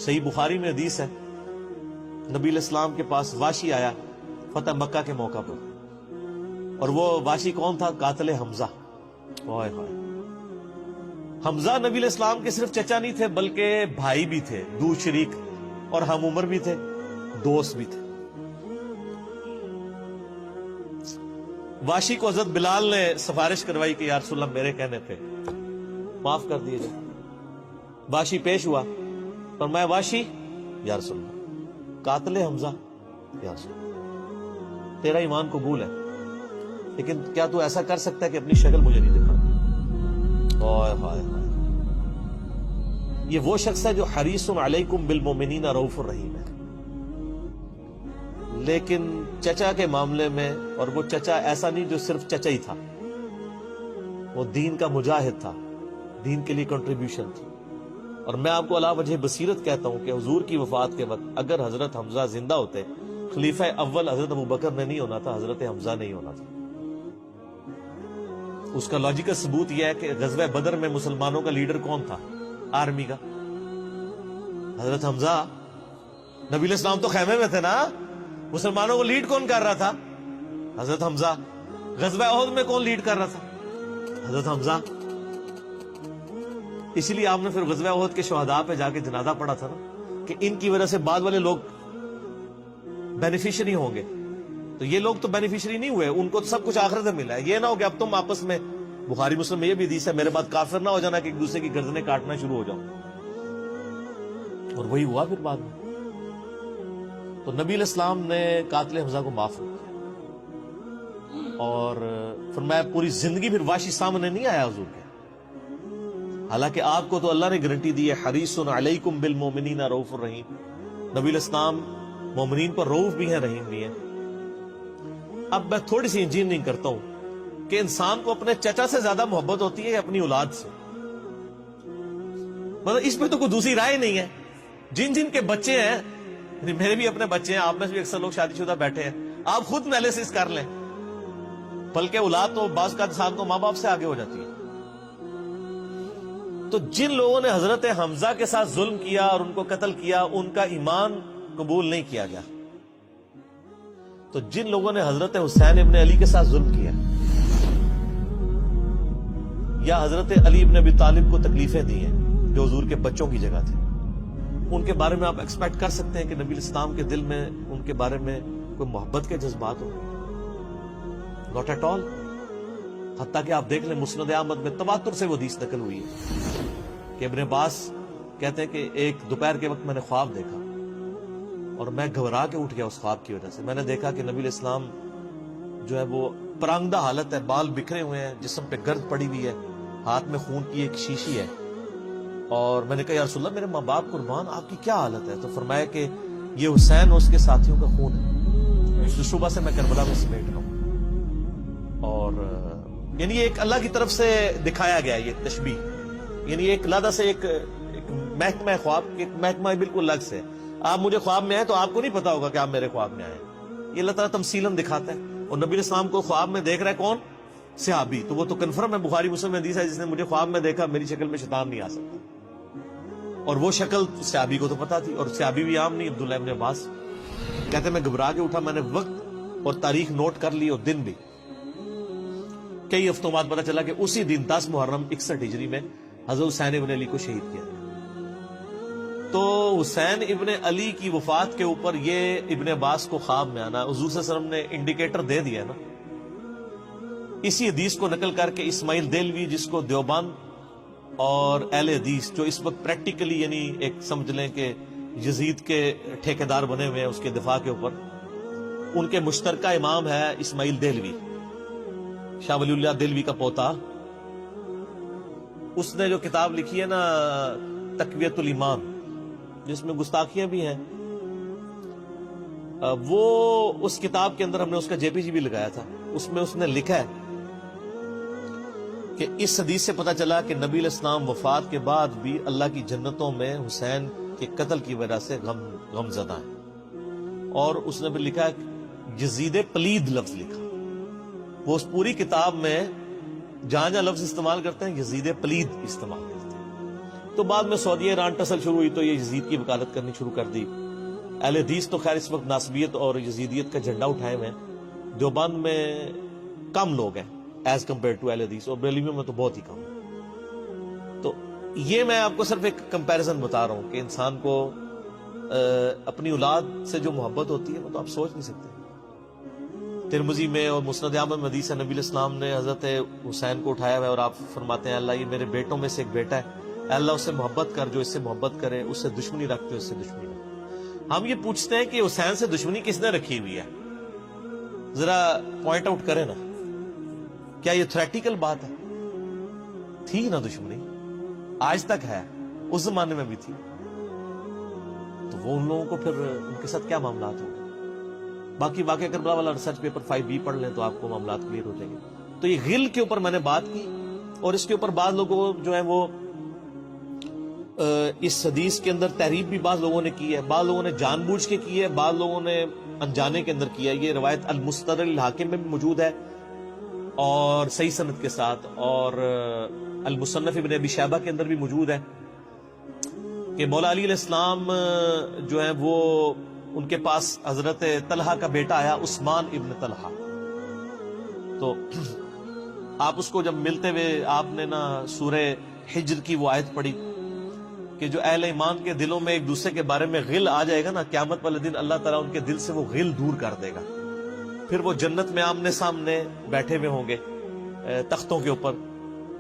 صحیح بخاری میں حدیث ہے، نبی علیہ السلام کے پاس واشی آیا فتح مکہ کے موقع پر، اور وہ واشی کون تھا؟ قاتل حمزہ۔ اوئے ہوئے، حمزہ نبی علیہ السلام کے صرف چچا نہیں تھے بلکہ بھائی بھی تھے، دو شریک اور ہم عمر بھی تھے، دوست بھی تھے۔ واشی کو حضرت بلال نے سفارش کروائی کہ یا رسول اللہ میرے کہنے پہ معاف کر دیے جائے۔ واشی پیش ہوا، فرمایا واشی یا رسول اللہ قاتل حمزہ، یا رسول اللہ تیرا ایمان قبول ہے، لیکن کیا تو ایسا کر سکتا ہے کہ اپنی شکل مجھے نہیں دکھا؟ اوئے ہائے ہائے، یہ وہ شخص ہے جو حریص علیکم بالمؤمنین رؤوف الرحیم ہے، لیکن چچا کے معاملے میں، اور وہ چچا ایسا نہیں جو صرف چچا ہی تھا، وہ دین کا مجاہد تھا، دین کے لیے کنٹریبیوشن تھی۔ اور میں آپ کو علا وجہ بصیرت کہتا ہوں کہ حضور کی وفات کے وقت اگر حضرت حمزہ زندہ ہوتے، خلیفہ اول حضرت ابوبکر نے نہیں ہونا تھا، حضرت حمزہ نہیں ہونا تھا۔ اس کا لاجیکل ثبوت یہ ہے کہ غزوہ بدر میں مسلمانوں کا لیڈر کون تھا آرمی کا؟ حضرت حمزہ۔ نبی علیہ السلام تو خیمے میں تھے نا، مسلمانوں کو لیڈ کون کر رہا تھا؟ حضرت حمزہ۔ غزوہ احد میں کون لیڈ کر رہا تھا؟ حضرت حمزہ۔ اسی لیے آپ نے پھر غزوہ احد کے شہداء پہ جا کے جنازہ پڑھا تھا نا، کہ ان کی وجہ سے بعد والے لوگ بینیفیشری ہوں گے، تو یہ لوگ تو بینیفیشری نہیں ہوئے، ان کو تو سب کچھ آخرت میں ملا ہے۔ یہ نہ ہو کہ اب تم آپس میں، بخاری مسلم میں یہ بھی حدیث ہے، میرے بعد کافر نہ ہو جانا کہ ایک دوسرے کی گردنیں کاٹنا شروع ہو جاؤ۔ اور وہی ہوا پھر بعد میں۔ تو نبی علیہ السلام نے قاتل حمزہ کو معاف کیا، اور فرمایا پوری زندگی پھر واشی سامنے نہیں آیا حضور کے، حالانکہ آپ کو تو اللہ نے گارنٹی دی ہے حریص علیکم بالمؤمنین رؤوف الرحیم۔ نبی علیہ السلام مومنین پر رؤوف بھی ہیں، رحیم بھی ہیں۔ اب میں تھوڑی سی انجینئرنگ کرتا ہوں کہ انسان کو اپنے چچا سے زیادہ محبت ہوتی ہے یا اپنی اولاد سے؟ مطلب اس پہ تو کوئی دوسری رائے نہیں ہے۔ جن جن کے بچے ہیں، میرے بھی اپنے بچے ہیں، آپ میں سے بھی اکثر لوگ شادی شدہ بیٹھے ہیں، آپ خود انالیسس کر لیں، بلکہ اولاد تو بعض کا انسان کو ماں باپ سے آگے ہو جاتی ہے۔ تو جن لوگوں نے حضرت حمزہ کے ساتھ ظلم کیا اور ان کو قتل کیا، ان کا ایمان قبول نہیں کیا گیا۔ تو جن لوگوں نے حضرت حسین ابن علی کے ساتھ ظلم کیا، یا حضرت علی ابن ابی طالب کو تکلیفیں دی ہیں جو حضور کے بچوں کی جگہ تھے، ان کے بارے میں آپ ایکسپیکٹ کر سکتے ہیں کہ نبی الاسلام کے دل میں ان کے بارے میں کوئی محبت کے جذبات ہوں؟ Not at all. حتیٰ کہ آپ دیکھ لیں مسند احمد میں تواتر سے وہ حدیث نقل ہوئی ہے کہ ابن عباس کہتے ہیں کہ ایک دوپہر کے وقت میں نے خواب دیکھا اور میں گھبرا کے اٹھ گیا اس خواب کی وجہ سے۔ میں نے دیکھا کہ نبی علیہ السلام جو ہے وہ پرانگدہ حالت ہے، بال بکھرے ہوئے ہیں، جسم پہ گرد پڑی ہوئی ہے، ہاتھ میں خون کی ایک شیشی ہے، اور میں نے کہا یا رسول اللہ میرے ماں باپ قربان، آپ کی کیا حالت ہے؟ تو فرمایا کہ یہ حسین اور اس کے ساتھیوں کا خون ہے جو صبح سے میں کربلا میں سمیٹ رہا ہوں۔ اور یعنی ایک اللہ کی طرف سے دکھایا گیا یہ تشبیہ، یعنی ایک لادہ سے ایک محکمہ خواب، ایک محکمہ بالکل الگ سے۔ آپ مجھے خواب میں آئے تو آپ کو نہیں پتا ہوگا کہ آپ میرے خواب میں آئے، یہ اللہ تعالیٰ تمثیلاً دکھاتا ہے۔ اور نبی علیہ السلام کو خواب میں دیکھ رہا ہے کون؟ صحابی، تو وہ تو کنفرم ہے، بخاری مسلم میں حدیث ہے، جس نے مجھے خواب میں دیکھا میری شکل میں شیطان نہیں آ سکتا، اور وہ شکل صحابی کو تو پتا تھی، اور صحابی بھی عام نہیں، عبداللہ ابن عباس کہتے ہیں میں گھبرا کے اٹھا، میں نے وقت اور تاریخ نوٹ کر لی اور دن بھی، کئی ہفتوں بعد پتا چلا کہ اسی دن 10 محرم 61 ہجری میں حضرت حسین ابن علی کو شہید کیا۔ تو حسین ابن علی کی وفات کے اوپر یہ ابن عباس کو خواب میں آنا، حضور صلی اللہ علیہ وسلم نے انڈیکیٹر دے دیا نا، اسی حدیث کو نقل کر کے اسماعیل دہلوی، جس کو دیوبند اور اہل حدیث جو اس وقت پریکٹیکلی یعنی ایک سمجھ لیں کہ یزید کے ٹھیکیدار بنے ہوئے ہیں اس کے دفاع کے اوپر، ان کے مشترکہ امام ہے اسماعیل دہلوی، شاہ ولی اللہ دہلوی کا پوتا۔ اس نے جو کتاب لکھی ہے نا تقویت الایمان، جس میں گستاخیاں بھی ہیں، وہ اس کتاب کے اندر ہم نے اس کا جے پی جی بھی لگایا تھا، اس میں اس نے لکھا ہے کہ اس حدیث سے پتہ چلا کہ نبی علیہ السلام وفات کے بعد بھی اللہ کی جنتوں میں حسین کے قتل کی وجہ سے غم زدہ ہیں۔ اور اس نے بھی لکھا ہے یزید پلید لفظ لکھا، وہ اس پوری کتاب میں جہاں جہاں لفظ استعمال کرتے ہیں یزید پلید استعمال کرتے ہیں۔ تو بعد میں سعودیہ ایران ٹسل شروع ہوئی تو یہ یزید کی وکالت کرنی شروع کر دی. اہل حدیث تو خیر اس وقت ناصبیت اور یزیدیت کا جھنڈا اٹھائے ہوئے ہیں. دیوبند میں کم لوگ ہیں ایز کمپیئر ٹو اہل حدیث, اور بریلویوں میں تو بہت ہی کم. تو یہ میں آپ کو صرف ایک کمپیریزن بتا رہا ہوں کہ انسان کو اپنی اولاد سے جو محبت ہوتی ہے وہ تو آپ سوچ نہیں سکتے. ترمذی میں اور مسند احمد میں حدیث ہے, نبی علیہ السلام نے حضرت حسین کو اٹھایا ہوا ہے اور آپ فرماتے ہیں اللہ یہ میرے بیٹوں میں سے ایک بیٹا ہے, اے اللہ اس سے محبت کر, جو اس سے محبت کرے, اس سے دشمنی رکھتے اس سے دشمنی رکھ. ہم یہ پوچھتے ہیں کہ حسین سے دشمنی کس نے رکھی ہوئی ہے, ذرا پوائنٹ آؤٹ کریں نا. کیا یہ تھریٹیکل بات ہے؟ تھی نا دشمنی, آج تک ہے, اس زمانے میں بھی تھی. تو وہ ان لوگوں کو پھر ان کے ساتھ کیا معاملات ہوں گے؟ باقی واقعہ کربلا والا ریسرچ پیپر 5B پڑھ لیں تو آپ کو معاملات کلیئر ہو جائیں گے. تو یہ غل کے اوپر میں نے بات کی, اور اس کے اوپر بعض لوگوں جو ہے وہ اس حدیث کے اندر تحریف بھی بعض لوگوں نے کی ہے, بعض لوگوں نے جان بوجھ کے کی ہے, بعض لوگوں نے انجانے کے اندر کیا ہے. یہ روایت المستدرک الحاکم میں بھی موجود ہے اور صحیح سند کے ساتھ, اور المصنف ابن ابی شیبہ کے اندر بھی موجود ہے کہ مولا علی علیہ السلام جو ہے وہ ان کے پاس حضرت طلحہ کا بیٹا آیا, عثمان ابن طلحہ. تو آپ اس کو جب ملتے ہوئے آپ نے نا سورہ حجر کی وہ آیت پڑھی کہ جو اہل ایمان کے دلوں میں ایک دوسرے کے بارے میں غل آ جائے گا نا, قیامت والے دن اللہ تعالیٰ ان کے دل سے وہ غل دور کر دے گا. پھر وہ جنت میں آمنے سامنے بیٹھے ہوئے ہوں گے تختوں کے اوپر,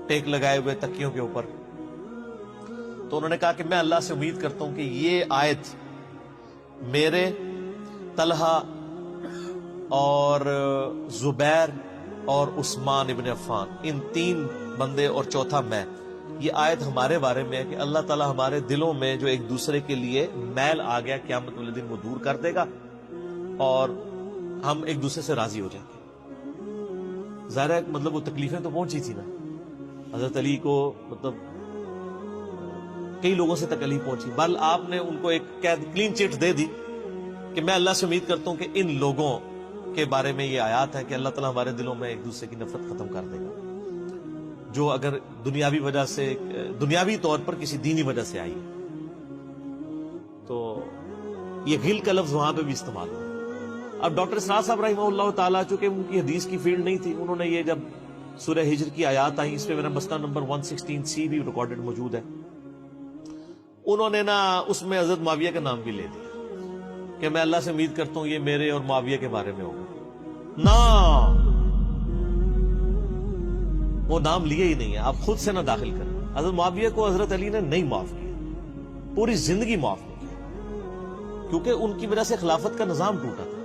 ٹیک لگائے ہوئے تکیوں کے اوپر. تو انہوں نے کہا کہ میں اللہ سے امید کرتا ہوں کہ یہ آیت میرے, طلحہ اور زبیر اور عثمان ابن عفان, ان 3 بندے اور چوتھا میں, یہ آیت ہمارے بارے میں ہے کہ اللہ تعالیٰ ہمارے دلوں میں جو ایک دوسرے کے لیے میل آ گیا قیامت والے دن وہ دور کر دے گا اور ہم ایک دوسرے سے راضی ہو جائیں گے. ظاہر ہے مطلب وہ تکلیفیں تو پہنچی تھی نا حضرت علی کو, مطلب کئی لوگوں سے تکلیف پہنچی. بل آپ نے ان کو ایک کلین چٹ دے دی کہ میں اللہ سے امید کرتا ہوں کہ ان لوگوں کے بارے میں یہ آیات ہے کہ اللہ تعالیٰ ہمارے دلوں میں ایک دوسرے کی نفرت ختم کر دے گا, جو اگر دنیاوی وجہ سے, دنیاوی طور پر کسی دینی وجہ سے آئی. تو یہ غل کا لفظ وہاں پہ بھی استعمال ہوا. اب ڈاکٹر اسرار صاحب رحمہ اللہ تعالیٰ, چونکہ ان کی حدیث کی فیلڈ نہیں تھی, انہوں نے یہ جب سورہ ہجر کی آیات آئیں, اس پہ میرا مسئلہ نمبر 116C بھی ریکارڈڈ موجود ہے, انہوں نے نا اس میں حضرت معاویہ کا نام بھی لے دیا کہ میں اللہ سے امید کرتا ہوں یہ میرے اور معاویہ کے بارے میں ہوگا. نا وہ نام لیے ہی نہیں ہے, آپ خود سے نہ داخل کریں. حضرت معاویہ کو حضرت علی نے نہیں معاف کیا, پوری زندگی معاف نہیں کیا, کیونکہ ان کی وجہ سے خلافت کا نظام ٹوٹا تھا.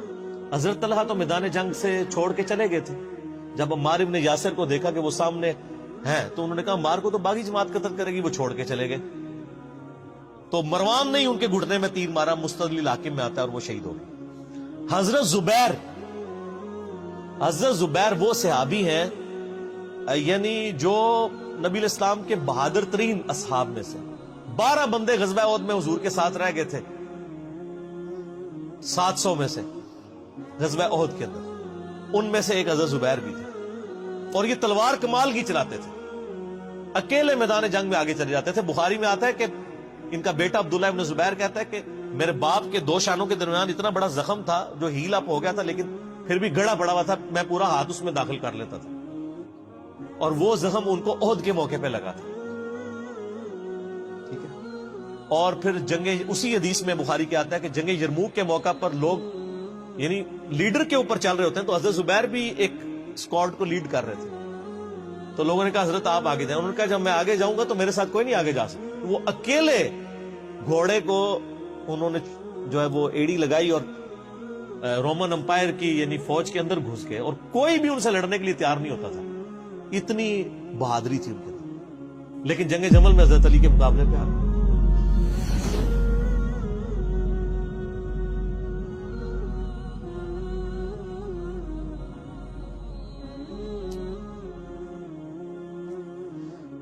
حضرت طلحہ تو میدان جنگ سے چھوڑ کے چلے گئے تھے. جب عمار ابن یاسر کو دیکھا کہ وہ سامنے ہیں تو انہوں نے کہا عمار کو تو باغی جماعت قتل کرے گی, وہ چھوڑ کے چلے گئے. تو مروان نے ان کے گھٹنے میں تیر مارا, مستدل الحاکم میں آتا ہے, اور وہ شہید ہو گئے. حضرت زبیر وہ صحابی ہیں یعنی جو نبی علیہ السلام کے بہادر ترین اصحاب میں سے. 12 بندے غزوہ احد میں حضور کے ساتھ رہ گئے تھے 700 میں سے غزوہ احد کے اندر, ان میں سے ایک حضرت زبیر بھی تھے. اور یہ تلوار کمال کی چلاتے تھے, اکیلے میدان جنگ میں آگے چلے جاتے تھے. بخاری میں آتا ہے کہ ان کا بیٹا عبداللہ ابن زبیر کہتا ہے کہ میرے باپ کے 2 شانوں کے درمیان اتنا بڑا زخم تھا جو ہیل اپ ہو گیا تھا, لیکن پھر بھی گڑا پڑا ہوا تھا, میں پورا ہاتھ اس میں داخل کر لیتا تھا, اور وہ زخم ان کو احد کے موقع پہ لگا تھا. ٹھیک ہے. اور پھر جنگ, اسی حدیث میں بخاری کے آتا ہے کہ جنگ یرموک کے موقع پر لوگ یعنی لیڈر کے اوپر چل رہے ہوتے ہیں, تو حضرت زبیر بھی ایک اسکواڈ کو لیڈ کر رہے تھے. تو لوگوں نے کہا حضرت آپ آگے جائیں. انہوں نے کہا جب میں آگے جاؤں گا تو میرے ساتھ کوئی نہیں آگے جا سکتا. وہ اکیلے گھوڑے کو انہوں نے جو ہے وہ ایڑی لگائی اور رومن امپائر کی یعنی فوج کے اندر گھس گئے, اور کوئی بھی ان سے لڑنے کے لیے تیار نہیں ہوتا تھا. اتنی بہادری تھی ان کے اندر. لیکن جنگ جمل میں حضرت علی کے مقابلے پہ آ گئے.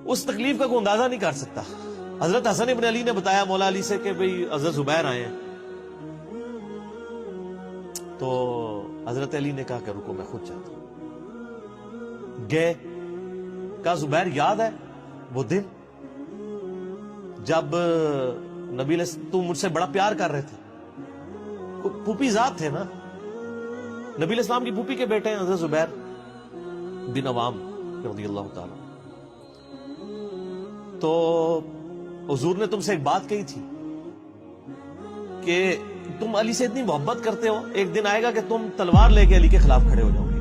اس تکلیف کا کوئی اندازہ نہیں کر سکتا. حضرت حسن ابن علی نے بتایا مولا علی سے کہ بھئی حضرت زبیر آئے ہیں, تو حضرت علی نے کہا کہ رکو میں خود چاہتا ہوں. گئے, کہا زبیر یاد ہے وہ دن جب نبی تم مجھ سے بڑا پیار کر رہے تھے. پھوپھی ذات تھے نا, نبی علیہ السلام کی پھوپھی کے بیٹے ہیں حضرت زبیر بن عوام رضی اللہ تعالی. تو حضور نے تم سے ایک بات کہی تھی کہ تم علی سے اتنی محبت کرتے ہو, ایک دن آئے گا کہ تم تلوار لے کے علی کے خلاف کھڑے ہو جاؤ گے.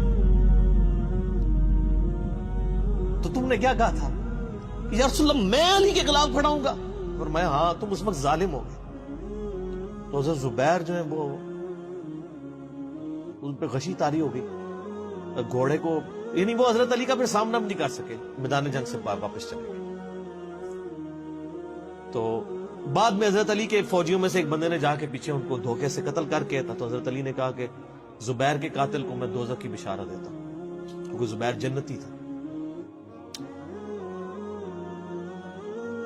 تو تم نے کیا کہا تھا, یا رسول اللہ میں علی کے خلاف کھڑا ہوں گا؟ فرمایا ہاں, تم اس وقت ظالم ہو گئے. تو حضرت زبیر جو ہے وہ ان پہ غشی طاری ہو گئی, گھوڑے کو, یعنی وہ حضرت علی کا پھر سامنا بھی نہیں کر سکے, میدان جنگ سے واپس چلے گئے. تو بعد میں حضرت علی کے فوجیوں میں سے ایک بندے نے جا کے پیچھے ان کو دھوکے سے قتل کر کے تھا. تو حضرت علی نے کہا کہ زبیر کے قاتل کو میں دوزخ کی بشارت دیتا ہوں, کیونکہ زبیر جنتی تھا.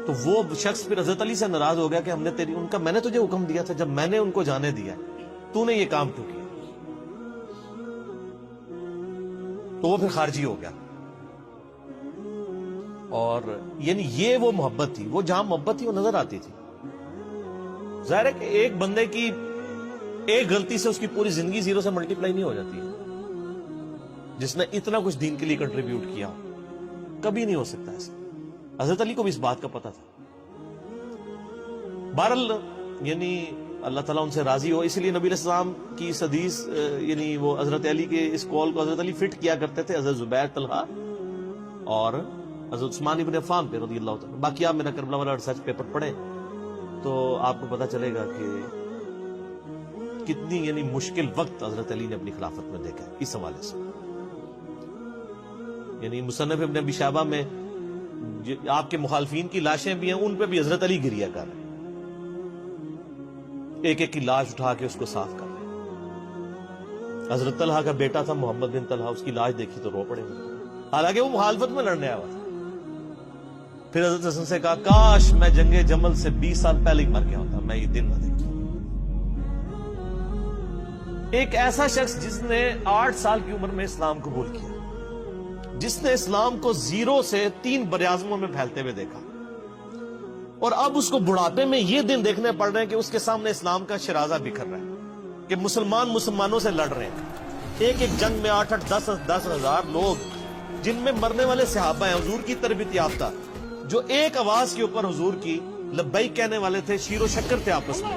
تو وہ شخص پھر حضرت علی سے ناراض ہو گیا کہ ہم نے میں نے تجھے حکم دیا تھا, جب میں نے ان کو جانے دیا تو نے یہ کام کیوں کیا؟ تو وہ پھر خارجی ہو گیا. اور یعنی یہ وہ محبت تھی, وہ جہاں محبت تھی وہ نظر آتی تھی. ظاہر ہے کہ ایک بندے کی ایک غلطی سے اس کی پوری زندگی زیرو سے ملٹیپلائی نہیں ہو جاتی ہے. جس نے اتنا کچھ دین کے لیے کنٹریبیوٹ کیا کبھی نہیں ہو سکتا ایسا. حضرت علی کو بھی اس بات کا پتا تھا. بہرحال یعنی اللہ تعالیٰ ان سے راضی ہو, اس لیے نبی علیہ السلام کی اس حدیث یعنی وہ حضرت علی کے اس قول کو حضرت علی فٹ کیا کرتے تھے حضرت زبیر, طلحہ اور حضرت عثمان ابن عفان پہ رضی اللہ تعالیٰ. باقی آپ میرا کربلا والا ریسرچ پیپر پڑھیں تو آپ کو پتا چلے گا کہ کتنی یعنی مشکل وقت حضرت علی نے اپنی خلافت میں دیکھا اس حوالے سے. یعنی مصنف ابن ابی شیبہ میں آپ کے مخالفین کی لاشیں بھی ہیں, ان پہ بھی حضرت علی گریہ کر رہے ہیں, ایک ایک کی لاش اٹھا کے اس کو صاف کر رہے ہیں. حضرت طلحہ کا بیٹا تھا محمد بن طلحہ, اس کی لاش دیکھی تو رو پڑے, حالانکہ وہ مخالفت میں لڑنے آیا تھا. پھر حضرت حسن سے کہا کاش میں جنگ جمل سے 20 سال پہلے ہی مر گیا ہوتا, میں یہ دن نہ دیکھتا. ایک ایسا شخص جس نے 8 سال کی عمر میں اسلام قبول کیا, جس نے اسلام کو زیرو سے 3 براعظموں میں پھیلتے ہوئے دیکھا, اور اب اس کو بڑھاپے میں یہ دن دیکھنے پڑ رہے ہیں کہ اس کے سامنے اسلام کا شرازہ بکھر رہا ہے, کہ مسلمانوں سے لڑ رہے ہیں. ایک ایک جنگ میں 8-10 ہزار لوگ, جن میں مرنے والے صحابہ ہیں حضور کی تربیت یافتہ, جو ایک آواز کے اوپر حضور کی لبیک کہنے والے تھے, شیر و شکر تھے آپس میں.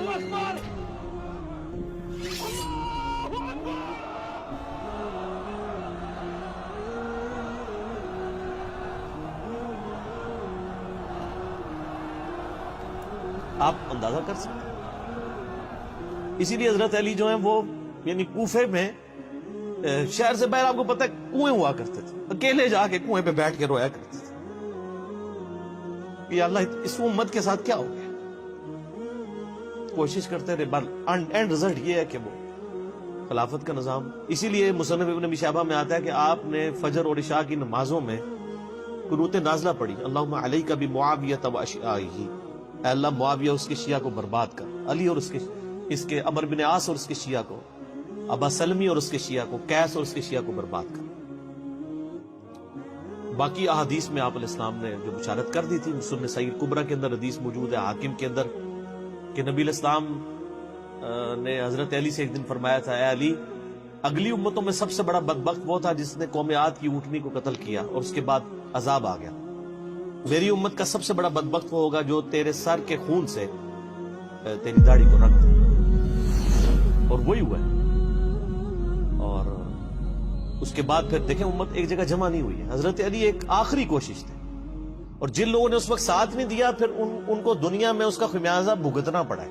آپ اندازہ کر سکتے ہیں. اسی لیے حضرت علی جو ہیں وہ یعنی کوفے میں شہر سے باہر آپ کو پتہ ہے کنویں ہوا کرتے تھے, اکیلے جا کے کنویں پہ بیٹھ کے رویا کرتے تھے کہ اللہ اس امت کے ساتھ کیا ہو گیا. کوشش کرتے رہے, اینڈ رزلٹ یہ ہے کہ وہ خلافت کا نظام. اسی لیے مصنف ابن ابی شیبہ میں آتا ہے کہ آپ نے فجر اور عشاء کی نمازوں میں قنوت نازلہ پڑھی, اللہم علیک بمعاویہ واشیاءہ, اے اللہ معاویہ اس کے شیعہ کو برباد کر, علی اور اس کے عمر بن عاص اور اس کے شیعہ کو, ابا سلمی اور اس کے شیعہ کو, قیس اور اس کے شیعہ کو برباد کر. باقی احادیث میں آپ علیہ السلام نے جو بشارت کر دی تھی, سنن سعید کبرا کے اندر حدیث موجود ہے, حاکم کے اندر, کہ نبی علیہ السلام نے حضرت علی سے ایک دن فرمایا تھا, اے علی اگلی امتوں میں سب سے بڑا بدبخت وہ تھا جس نے قوم عاد کی اونٹنی کو قتل کیا اور اس کے بعد عذاب آ گیا. میری امت کا سب سے بڑا بدبخت وہ ہوگا جو تیرے سر کے خون سے تیری داڑھی کو رنگ دے, اور وہی ہوا ہے. اور اس کے بعد پھر دیکھیں امت ایک جگہ جمع نہیں ہوئی ہے. حضرت علی ایک آخری کوشش تھی, اور جن لوگوں نے اس وقت ساتھ نہیں دیا پھر ان کو دنیا میں اس کا خمیازہ بھگتنا پڑا ہے.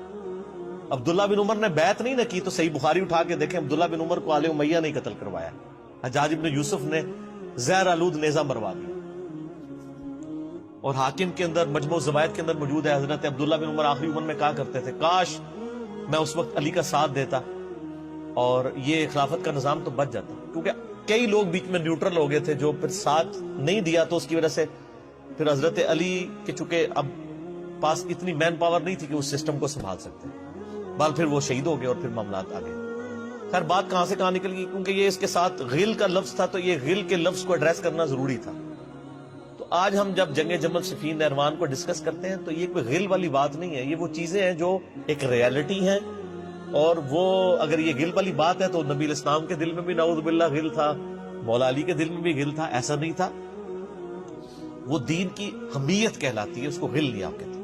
عبداللہ بن عمر نے بیعت نہیں نہ کی تو صحیح بخاری اٹھا کے دیکھیں, عبداللہ بن عمر کو آل امیہ نہیں قتل کروایا, حجاج بن یوسف نے زہر آلود نیزہ مروا دیا. اور حاکم کے اندر مجموع الزوائد کے اندر موجود ہے, حضرت عبداللہ بن عمر آخری عمر میں کہا کرتے تھے کاش میں اس وقت علی کا ساتھ دیتا اور یہ خلافت کا نظام تو بچ جاتا. کیونکہ کئی لوگ بیچ میں نیوٹرل ہو گئے تھے جو پھر ساتھ نہیں دیا, تو اس کی وجہ سے پھر حضرت علی کے چونکہ اب پاس اتنی مین پاور نہیں تھی کہ اس سسٹم کو سنبھال سکتے, بعد پھر وہ شہید ہو گئے اور پھر معاملات آ گئے. خیر بات کہاں سے کہاں نکل گئی, کیونکہ یہ اس کے ساتھ غل کا لفظ تھا, تو یہ غل کے لفظ کو ایڈریس کرنا ضروری تھا. تو آج ہم جب جنگ جمل صفین نہروان کو ڈسکس کرتے ہیں تو یہ کوئی غل والی بات نہیں ہے، یہ وہ چیزیں ہیں جو ایک ریالٹی ہیں، اور وہ اگر یہ غل والی بات ہے تو نبی الاسلام کے دل میں بھی نعوذ باللہ غل تھا، مولا علی کے دل میں بھی غل تھا، ایسا نہیں تھا۔ وہ دین کی حمیت کہلاتی ہے، اس کو غل نہیں آپ کہتے۔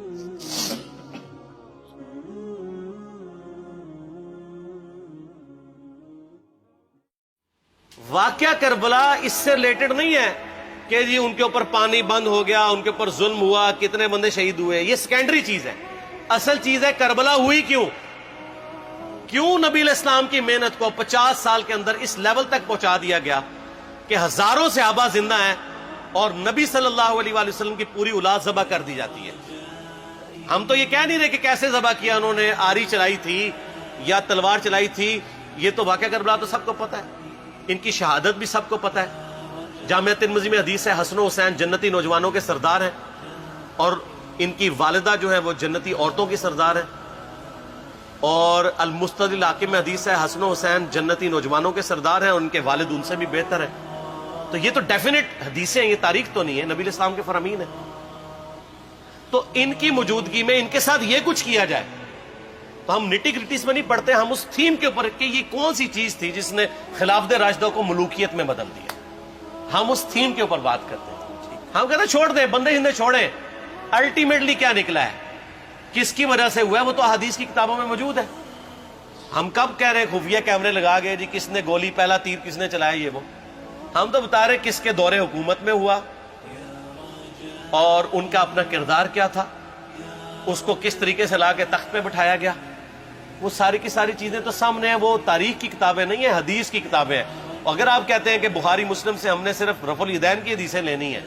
واقعہ کربلا اس سے ریلیٹڈ نہیں ہے کہ جی ان کے اوپر پانی بند ہو گیا، ان کے اوپر ظلم ہوا، کتنے بندے شہید ہوئے، یہ سیکنڈری چیز ہے۔ اصل چیز ہے کربلا ہوئی کیوں نبی علیہ السلام کی محنت کو 50 سال کے اندر اس لیول تک پہنچا دیا گیا کہ ہزاروں صحابہ زندہ ہیں اور نبی صلی اللہ علیہ وآلہ وسلم کی پوری اولاد ذبح کر دی جاتی ہے۔ ہم تو یہ کہہ نہیں رہے کہ کیسے ذبح کیا انہوں نے، آری چلائی تھی یا تلوار چلائی تھی، یہ تو واقعہ کربلا تو سب کو پتہ ہے، ان کی شہادت بھی سب کو پتہ ہے۔ جامعہ ترمذی میں حدیث ہے حسن و حسین جنتی نوجوانوں کے سردار ہیں، اور ان کی والدہ جو ہے وہ جنتی عورتوں کی سردار ہیں، اور المستدل حاکم میں حدیث ہے حسن و حسین جنتی نوجوانوں کے سردار ہیں اور ان کے والد ان سے بھی بہتر ہیں۔ تو یہ تو ڈیفینٹ حدیثیں ہیں، یہ تاریخ تو نہیں ہے، نبی علیہ السلام کے فرامین ہیں۔ تو ان کی موجودگی میں ان کے ساتھ یہ کچھ کیا جائے تو ہم نٹی گریٹیز میں نہیں پڑھتے، ہم اس تھیم کے اوپر کہ یہ کون سی چیز تھی جس نے خلافت راشدہ کو ملوکیت میں بدل دیا، ہم اس تھیم کے اوپر بات کرتے ہیں۔ ہم کہتے ہیں چھوڑ دیں، بندے ہندے چھوڑیں، الٹیمیٹلی کیا نکلا ہے، کس کی وجہ سے ہوا ہے، وہ تو حدیث کی کتابوں میں موجود ہے۔ ہم کب کہہ رہے ہیں خفیہ کیمرے لگا گئے جی کس نے گولی پہلا تیر کس نے چلایا، یہ وہ ہم تو بتا رہے کس کے دور حکومت میں ہوا اور ان کا اپنا کردار کیا تھا، اس کو کس طریقے سے لا کے تخت پہ بٹھایا گیا، وہ ساری کی ساری چیزیں تو سامنے ہیں۔ وہ تاریخ کی کتابیں نہیں ہیں، حدیث کی کتابیں ہیں۔ اگر آپ کہتے ہیں کہ بخاری مسلم سے ہم نے صرف رفع الیدین کی حدیثیں لینی ہیں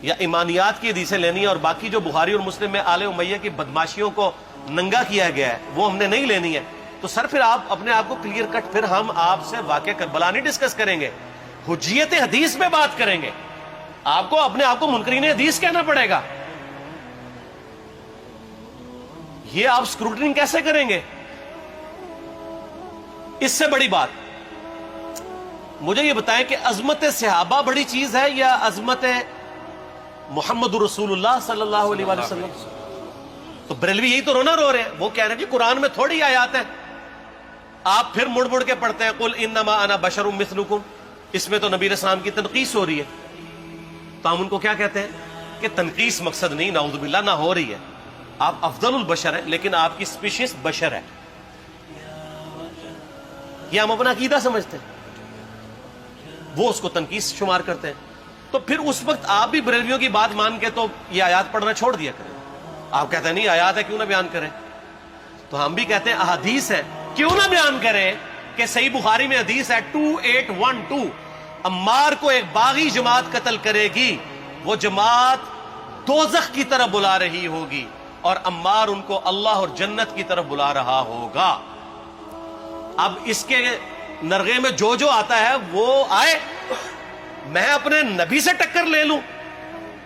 یا ایمانیات کی حدیثیں لینی ہیں اور باقی جو بخاری اور مسلم میں آل امیہ کی بدماشیوں کو ننگا کیا گیا ہے وہ ہم نے نہیں لینی ہے، تو سر پھر آپ اپنے آپ کو کلیئر کٹ، پھر ہم آپ سے واقعہ کربلا نہیں ڈسکس کریں گے، حجیت حدیث میں بات کریں گے۔ آپ کو اپنے آپ کو منکرین حدیث کہنا پڑے گا، یہ آپ اسکروٹنگ کیسے کریں گے؟ اس سے بڑی بات مجھے یہ بتائیں کہ عظمت صحابہ بڑی چیز ہے یا عظمت محمد رسول اللہ صلی اللہ علیہ وآلہ وسلم؟ تو بریلوی یہی تو رونا رو رہے ہیں، وہ کہہ رہے ہیں کہ قرآن میں تھوڑی آیات ہیں، آپ پھر مڑ مڑ کے پڑھتے ہیں قل انما انا بشر مثلکم، اس میں تو نبی علیہ السلام کی تنقیص ہو رہی ہے۔ تو ہم ان کو کیا کہتے ہیں کہ تنقیص مقصد نہیں، نعوذ باللہ، نہ ہو رہی ہے، آپ افضل البشر ہیں لیکن آپ کی سپیشیز بشر ہے، یہ ہم اپنا عقیدہ سمجھتے ہیں، وہ اس کو تنقیص شمار کرتے ہیں۔ تو پھر اس وقت آپ بھی بریلویوں کی بات مان کے تو یہ آیات پڑھنا چھوڑ دیا کریں۔ آپ کہتے ہیں نہیں آیات ہے کیوں نہ بیان کریں، تو ہم بھی کہتے ہیں احادیث ہے کیوں نہ بیان کریں کہ صحیح بخاری میں حدیث ہے 2812 عمار کو ایک باغی جماعت قتل کرے گی، وہ جماعت دوزخ کی طرف بلا رہی ہوگی اور عمار ان کو اللہ اور جنت کی طرف بلا رہا ہوگا۔ اب اس کے نرغے میں جو جو آتا ہے وہ آئے، میں اپنے نبی سے ٹکر لے لوں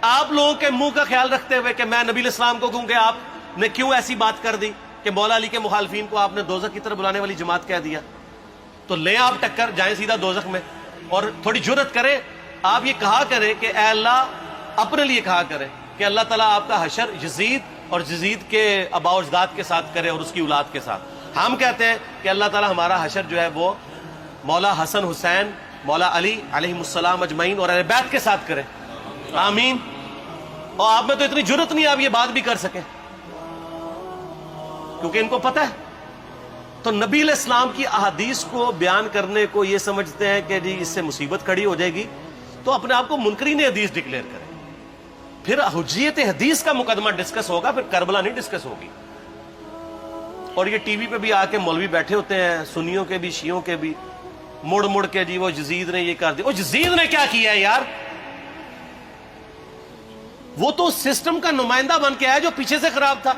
آپ لوگوں کے منہ کا خیال رکھتے ہوئے کہ میں نبی علیہ السلام کو کہوں کہ آپ نے کیوں ایسی بات کر دی کہ مولا علی کے مخالفین کو آپ نے دوزخ کی طرف بلانے والی جماعت کہہ دیا، تو لیں آپ ٹکر، جائیں سیدھا دوزخ میں، اور تھوڑی جرت کریں، آپ یہ کہا کریں کہ اے اللہ، اپنے لیے کہا کریں کہ اللہ تعالیٰ آپ کا حشر یزید اور یزید کے آباء و اجداد کے ساتھ کرے اور اس کی اولاد کے ساتھ۔ ہم کہتے ہیں کہ اللہ تعالیٰ ہمارا حشر جو ہے وہ مولا حسن حسین، مولا علی علیہ السلام اجمعین اور اہل بیت کے ساتھ کرے، آمین۔ اور آپ میں تو اتنی جرت نہیں آپ یہ بات بھی کر سکیں کیونکہ ان کو پتہ ہے۔ تو نبی علیہ السلام کی احادیث کو بیان کرنے کو یہ سمجھتے ہیں کہ جی اس سے مصیبت کھڑی ہو جائے گی، تو اپنے آپ کو منکرین حدیث ڈکلیئر کریں، پھر حجیت حدیث کا مقدمہ ڈسکس ہوگا، پھر کربلا نہیں ڈسکس ہوگی۔ اور یہ ٹی وی پہ بھی آ کے مولوی بیٹھے ہوتے ہیں، سنیوں کے بھی شیعوں کے بھی، مڑ مڑ کے جی وہ یزید نے یہ کر دیا، وہ یزید نے کیا کیا ہے یار؟ وہ تو سسٹم کا نمائندہ بن کے آیا جو پیچھے سے خراب تھا۔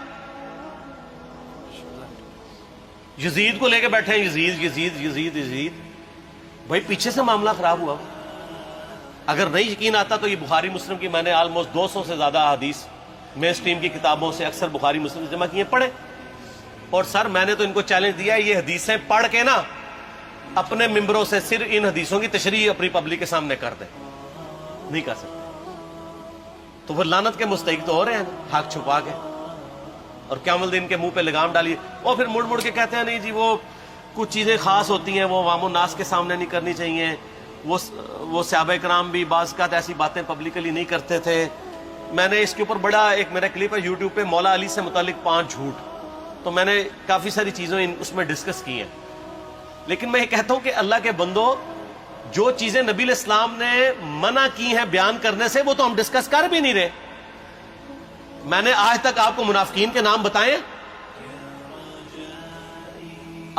یزید کو لے کے بیٹھے ہیں، یزید یزید یزید یزید، بھائی پیچھے سے معاملہ خراب ہوا۔ اگر نہیں یقین آتا تو یہ بخاری مسلم کی میں نے آلموسٹ 200 سے زیادہ حدیث مین سٹریم کی کتابوں سے اکثر بخاری مسلم جمع کیے، پڑھے، اور سر میں نے تو ان کو چیلنج دیا ہے یہ حدیثیں پڑھ کے نا اپنے ممبروں سے صرف ان حدیثوں کی تشریح اپنی پبلک کے سامنے کر دیں، نہیں کر سکتے۔ تو وہ لعنت کے مستحق تو ہو رہے ہیں حق چھپا کے، اور قیامت الدین کے منہ پہ لگام ڈالیے، اور پھر مڑ مڑ کے کہتے ہیں نہیں جی وہ کچھ چیزیں خاص ہوتی ہیں، وہ عوام الناس کے سامنے نہیں کرنی چاہیے، وہ صحابہ کرام بھی بعض اوقات ایسی باتیں پبلکلی نہیں کرتے تھے۔ میں نے اس کے اوپر بڑا ایک میرا کلپ ہے یوٹیوب پہ، مولا علی سے متعلق 5 جھوٹ، تو میں نے کافی ساری چیزیں اس میں ڈسکس کی ہیں۔ لیکن میں یہ کہتا ہوں کہ اللہ کے بندو، جو چیزیں نبی علیہ السلام نے منع کی ہیں بیان کرنے سے، وہ تو ہم ڈسکس کر بھی نہیں رہے۔ میں نے آج تک آپ کو منافقین کے نام بتائے؟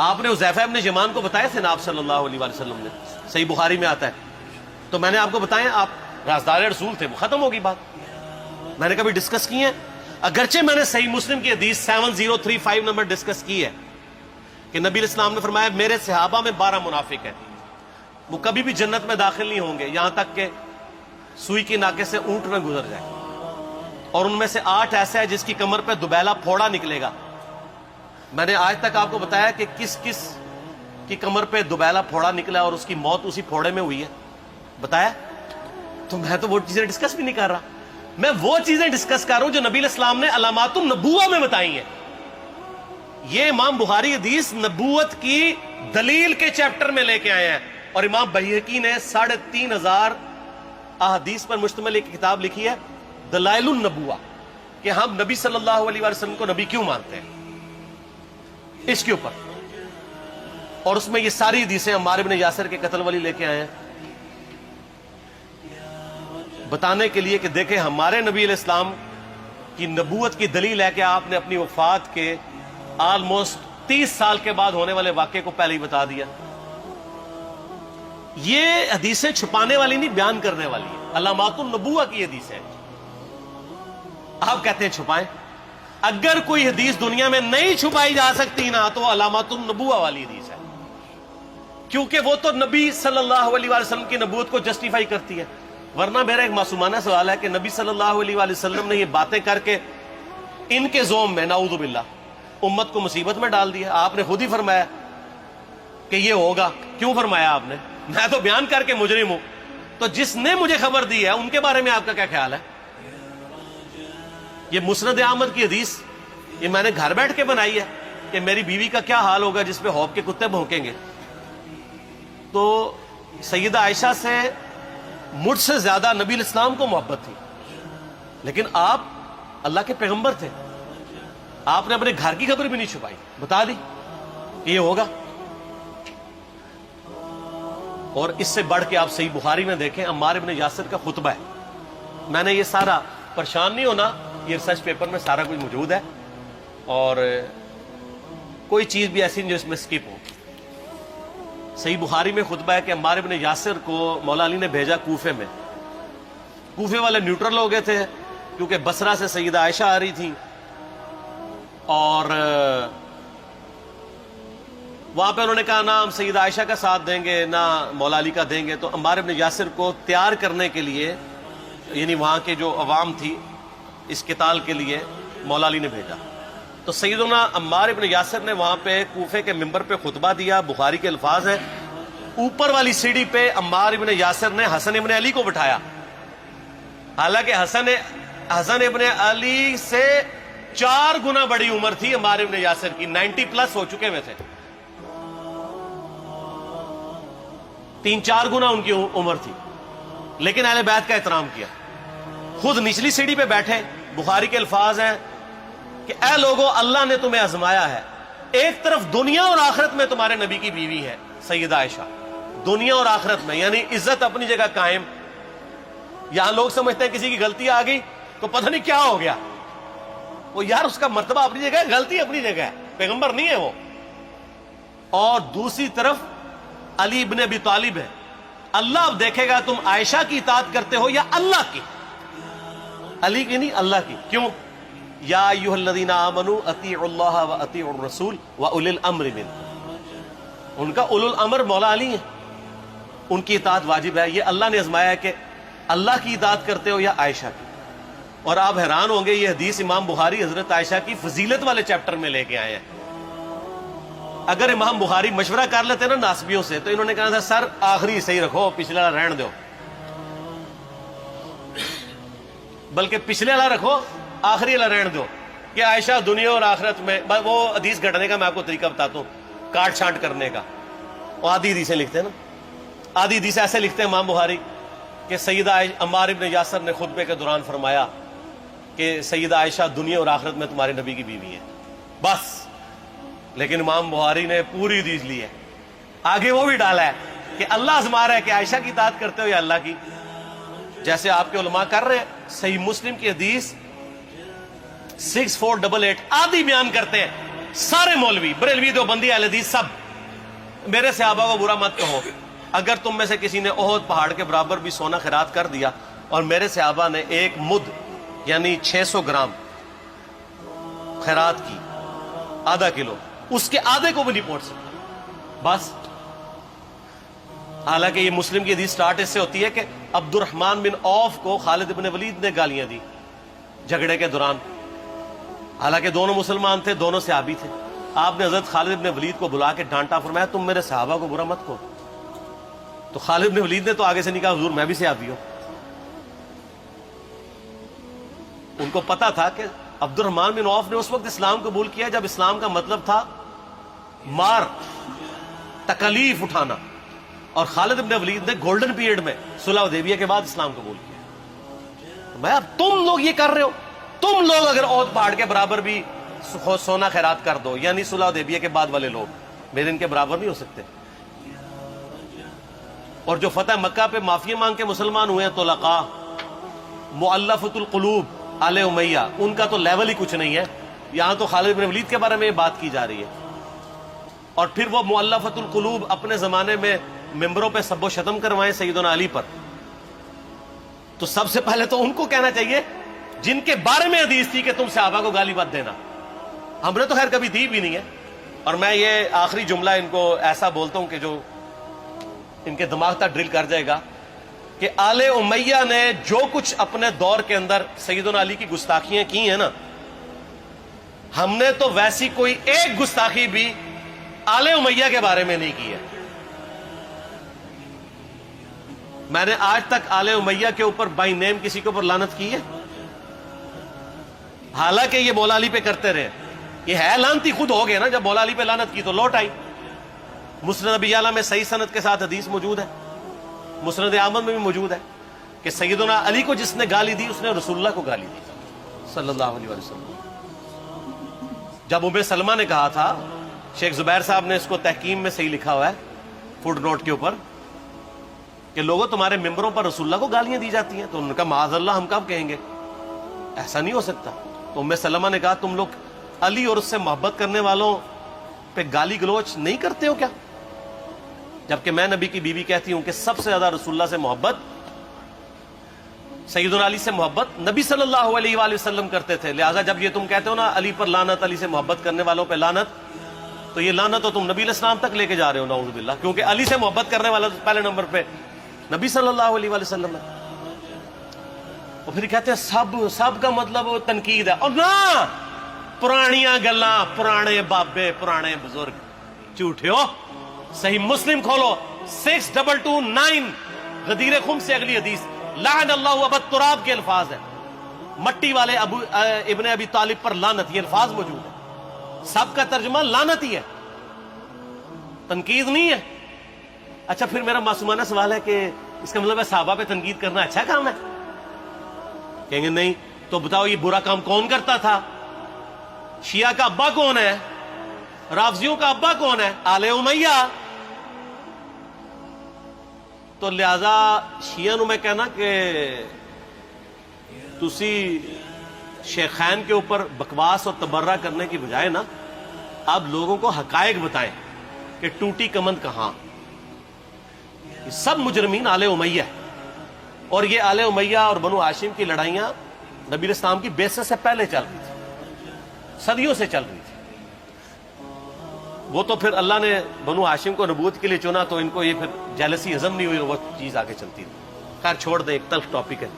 آپ نے حذیفہ ابن یمان کو بتایا تھے نا آپ صلی اللہ علیہ وآلہ وسلم نے، صحیح بخاری میں آتا ہے، تو میں نے آپ کو بتایا، آپ رازدار رسول تھے، وہ ختم ہوگی بات۔ میں نے کبھی ڈسکس کی ہے؟ اگرچہ میں نے صحیح مسلم کی حدیث 7035 نمبر ڈسکس کی ہے کہ نبی علیہ السلام نے فرمایا میرے صحابہ میں 12 منافق ہیں، وہ کبھی بھی جنت میں داخل نہیں ہوں گے یہاں تک کہ سوئی کے ناکے سے اونٹ نہ گزر جائے، اور ان میں سے 8 ایسا ہے جس کی کمر پہ دوبیلا پھوڑا نکلے گا۔ میں نے آج تک آپ کو بتایا کہ کس کس کی کمر پہ دوبیلا پھوڑا نکلا اور اس کی موت اسی پھوڑے میں ہوئی ہے؟ بتایا؟ تو میں تو وہ چیزیں ڈسکس بھی نہیں کر رہا، میں وہ چیزیں ڈسکس کر رہا ہوں جو نبی علیہ السلام نے علامات النبوہ میں بتائی ہیں۔ یہ امام بخاری حدیث نبوت کی دلیل کے چیپٹر میں لے کے آئے ہیں، اور امام بہقی نے 3500 احادیث پر مشتمل ایک کتاب لکھی ہے دلائل النبوہ، کہ ہم نبی صلی اللہ علیہ وسلم کو نبی کیوں مانتے ہیں، اس کے اوپر، اور اس میں یہ ساری حدیثیں عمار بن یاسر کے قتل والی لے کے آئے ہیں، بتانے کے لیے کہ دیکھیں ہمارے نبی علیہ السلام کی نبوت کی دلیل ہے کہ آپ نے اپنی وفات کے آلموسٹ 30 سال کے بعد ہونے والے واقعے کو پہلے ہی بتا دیا۔ یہ حدیثیں چھپانے والی نہیں، بیان کرنے والی ہیں، علامات النبوہ کی حدیثیں۔ آپ کہتے ہیں چھپائیں، اگر کوئی حدیث دنیا میں نہیں چھپائی جا سکتی نا تو علامات النبوہ والی حدیث ہے، کیونکہ وہ تو نبی صلی اللہ علیہ وسلم کی نبوت کو جسٹیفائی کرتی ہے۔ ورنہ میرا ایک معصومانہ سوال ہے کہ نبی صلی اللہ علیہ وسلم نے یہ باتیں کر کے ان کے زوم میں نعوذ باللہ امت کو مصیبت میں ڈال دیا۔ آپ نے خود ہی فرمایا کہ یہ ہوگا، کیوں فرمایا آپ نے؟ میں تو بیان کر کے مجرم ہوں، تو جس نے مجھے خبر دی ہے ان کے بارے میں آپ کا کیا خیال ہے؟ یہ مسند احمد کی حدیث یہ میں نے گھر بیٹھ کے بنائی ہے کہ میری بیوی کا کیا حال ہوگا جس پہ خوف کے کتے بھونکیں گے۔ تو سیدہ عائشہ سے مجھ سے زیادہ نبی علیہ السلام کو محبت تھی، لیکن آپ اللہ کے پیغمبر تھے، آپ نے اپنے گھر کی خبر بھی نہیں چھپائی، بتا دی کہ یہ ہوگا۔ اور اس سے بڑھ کے آپ صحیح بخاری میں دیکھیں عمار بن یاسر کا خطبہ ہے۔ میں نے یہ سارا، پریشان نہیں ہونا، یہ ریسرچ پیپر میں سارا کچھ موجود ہے، اور کوئی چیز بھی ایسی نہیں جو اس میں سکپ ہو۔ صحیح بخاری میں خطبہ ہے کہ عمار بن یاسر کو مولا علی نے بھیجا کوفے میں۔ کوفے والے نیوٹرل ہو گئے تھے کیونکہ بصرہ سے سیدہ عائشہ آ رہی تھی، اور وہاں پہ انہوں نے کہا نہ ہم سیدہ عائشہ کا ساتھ دیں گے نہ مولا علی کا دیں گے، تو عمار بن یاسر کو تیار کرنے کے لیے، یعنی وہاں کے جو عوام تھی اس قتال کے لیے، مولا علی نے بھیجا۔ تو سیدنا عمار بن یاسر نے وہاں پہ کوفے کے ممبر پہ خطبہ دیا، بخاری کے الفاظ ہیں، اوپر والی سیڑھی پہ عمار بن یاسر نے حسن ابن علی کو بٹھایا، حالانکہ حسن ابن علی سے 4 گنا بڑی عمر تھی عمار بن یاسر کی، 90 پلس ہو چکے ہوئے تھے، 3-4 گنا ان کی عمر تھی، لیکن اہل بیت کا احترام کیا۔ خود نچلی سیڑھی پہ بیٹھے، بخاری کے الفاظ ہیں کہ اے لوگو اللہ نے تمہیں آزمایا ہے، ایک طرف دنیا اور آخرت میں تمہارے نبی کی بیوی ہے سیدہ عائشہ، دنیا اور آخرت میں، یعنی عزت اپنی جگہ قائم۔ یہاں لوگ سمجھتے ہیں کسی کی غلطی آ گئی تو پتہ نہیں کیا ہو گیا، وہ یار اس کا مرتبہ اپنی جگہ ہے، غلطی اپنی جگہ ہے، پیغمبر نہیں ہے وہ۔ اور دوسری طرف علی ابن ابی طالب ہے، اللہ اب دیکھے گا تم عائشہ کی اطاعت کرتے ہو یا اللہ کی، علی کی نہیں اللہ کی۔ کیوں؟ یا ایھا الذین آمنوا اطیعوا اللہ واطیعوا الرسول واولی الامر منکم، ان کا اولو الامر مولا علی ہیں، ان کی اطاعت واجب ہے۔ یہ اللہ نے آزمایا ہے کہ اللہ کی اطاعت کرتے ہو یا عائشہ کی۔ اور آپ حیران ہوں گے، یہ حدیث امام بخاری حضرت عائشہ کی فضیلت والے چیپٹر میں لے کے آئے ہیں۔ اگر امام بخاری مشورہ کر لیتے نا ناسبیوں سے تو انہوں نے کہا تھا سر آخری صحیح رکھو، پچھلا رہن دو۔ بلکہ پچھلے والا رکھو، آخری والا رہن دو کہ عائشہ دنیا اور آخرت میں، وہ حدیث گھٹنے کا میں آپ کو طریقہ بتاتا ہوں، کاٹ چھانٹ کرنے کا. وہ آدھی حدیثیں لکھتے ہیں نا، آدھی حدیثیں ایسے لکھتے ہیں امام بخاری کہ سیدہ عمار ابن یاسر نے خطبے کے دوران فرمایا کہ سیدہ عائشہ دنیا اور آخرت میں تمہارے نبی کی بیوی ہے، بس. لیکن امام بخاری نے پوری حدیث لی ہے، آگے وہ بھی ڈالا ہے کہ اللہ آزما رہا ہے کہ عائشہ کی اطاعت کرتے ہو یا اللہ کی، جیسے آپ کے علماء کر رہے ہیں. صحیح مسلم کی حدیث 6488 آدھی بیان کرتے ہیں سارے مولوی، بریلوی، دیوبندی، اہل حدیث، سب. میرے صحابہ کو برا مت کہو، اگر تم میں سے کسی نے احد پہاڑ کے برابر بھی سونا خیرات کر دیا اور میرے صحابہ نے ایک مد یعنی 600 گرام خیرات کی، آدھا کلو، اس کے آدھے کو بھی نہیں پہنچ سکتا، بس. حالانکہ یہ مسلم کی حدیث سٹارٹ اس سے ہوتی ہے کہ عبد الرحمن بن عوف کو خالد بن ولید نے گالیاں دی جھگڑے کے دوران، حالانکہ دونوں مسلمان تھے، دونوں صحابی تھے. آپ نے حضرت خالد بن ولید کو بلا کے ڈانٹا، فرمایا تم میرے صحابہ کو برا مت کہو. تو خالد بن ولید نے تو آگے سے نہیں کہا حضور میں بھی صحابی ہوں. ان کو پتا تھا کہ عبد الرحمن بن عوف نے اس وقت اسلام قبول کیا جب اسلام کا مطلب تھا مار، تکلیف اٹھانا، اور خالد بن ولید نے گولڈن پیریڈ میں صلح حدیبیہ کے بعد اسلام قبول کیا. میں اب تم لوگ یہ کر رہے ہو، تم لوگ اگر احد پہاڑ کے برابر بھی سونا خیرات کر دو، یعنی صلح حدیبیہ کے بعد والے لوگ میرے ان کے برابر نہیں ہو سکتے. اور جو فتح مکہ پہ معافی مانگ کے مسلمان ہوئے ہیں طلقاء، مؤلفۃ القلوب، آل امیہ، ان کا تو لیول ہی کچھ نہیں ہے. یہاں تو خالد بن ولید کے بارے میں یہ بات کی جا رہی ہے. اور پھر وہ مؤلفۃ القلوب اپنے زمانے میں ممبروں پہ سب و شتم کروائیں سیدنا علی پر، تو سب سے پہلے تو ان کو کہنا چاہیے جن کے بارے میں حدیث تھی کہ تم صحابہ کو گالی مت دینا. ہم نے تو خیر کبھی دی بھی نہیں ہے. اور میں یہ آخری جملہ ان کو ایسا بولتا ہوں کہ جو ان کے دماغ تک ڈرل کر جائے گا کہ آل امیہ نے جو کچھ اپنے دور کے اندر سیدنا علی کی گستاخیاں کی ہیں نا، ہم نے تو ویسی کوئی ایک گستاخی بھی آل امیہ کے بارے میں نہیں کی ہے. میں نے آج تک آل امیہ کے اوپر بائی نیم کسی کے اوپر لعنت کی ہے؟ حالانکہ یہ مولا علی پہ کرتے رہے. یہ ہے لعنتی خود ہو گئے نا، جب مولا علی پہ لعنت کی تو لوٹ آئی. مسند ابی یعلا میں صحیح سند کے ساتھ حدیث موجود ہے، مسند احمد میں بھی موجود ہے کہ سیدنا علی کو جس نے گالی دی اس نے رسول اللہ کو گالی دی صلی اللہ علیہ وسلم. جب ام سلمہ نے کہا تھا، شیخ زبیر صاحب نے اس کو تحکیم میں صحیح لکھا ہوا ہے فوٹ نوٹ کے اوپر، کہ لوگوں تمہارے ممبروں پر رسول اللہ کو گالیاں دی جاتی ہیں، تو انہوں نے کہا معاذ اللہ، ہم کب کہیں گے، ایسا نہیں ہو سکتا. تو ام سلمہ نے کہا تم لوگ علی اور اس سے محبت کرنے والوں پہ گالی گلوچ نہیں کرتے ہو کیا؟ جبکہ میں نبی کی بیوی کہتی ہوں کہ سب سے زیادہ رسول اللہ سے محبت، سیدنا علی سے محبت نبی صلی اللہ علیہ وآلہ وسلم کرتے تھے. لہٰذا جب یہ تم کہتے ہو نا علی پر لعنت، علی سے محبت کرنے والوں پہ لعنت، تو یہ لعنت تو تم نبی علیہ السلام تک لے کے جا رہے ہو نعوذ باللہ، کیونکہ علی سے محبت کرنے والا تو پہلے نمبر پہ نبی صلی اللہ علیہ وآلہ وسلم ہے. اور پھر کہتے ہیں سب کا مطلب تنقید ہے. اور نہ، پرانیاں گلاں، پرانے بابے، پرانے بزرگ، جھوٹے ہو. صحیح مسلم کھولو 6229 غدیر خم سے اگلی حدیث، لعن اللہ ابا التراب کے الفاظ ہیں، مٹی والے ابن ابی طالب پر لعنت، یہ الفاظ موجود ہے. سب کا ترجمہ لعنت ہی ہے، تنقید نہیں ہے. اچھا پھر میرا معصومانہ سوال ہے کہ اس کا مطلب ہے صحابہ پہ تنقید کرنا اچھا کام ہے؟ کہیں گے نہیں. تو بتاؤ یہ برا کام کون کرتا تھا؟ شیعہ کا ابا کون ہے؟ رافضیوں کا ابا کون ہے؟ آل امیہ. تو لہذا شیعہ نو میں کہنا کہ تسی شیخین کے اوپر بکواس اور تبرہ کرنے کی بجائے نا اب لوگوں کو حقائق بتائیں کہ ٹوٹی کمند کہاں. یہ سب مجرمین آل امیہ ہے. اور یہ آل امیہ اور بنو ہاشم کی لڑائیاں نبی علیہ السلام کی بعثت سے پہلے چل رہی تھی، صدیوں سے چل رہی تھی. وہ تو پھر اللہ نے بنو ہاشم کو نبوت کے لیے چنا تو ان کو یہ پھر جیلسی ہضم نہیں ہوئی، وہ چیز آگے چلتی تھی. خیر چھوڑ دیں، ایک تلخ ٹاپک ہے.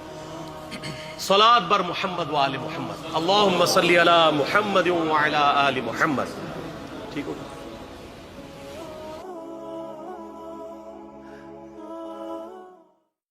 صلاۃ بر محمد و آل محمد، اللہم صلی علی محمد و علی آل محمد. ٹھیک ہو؟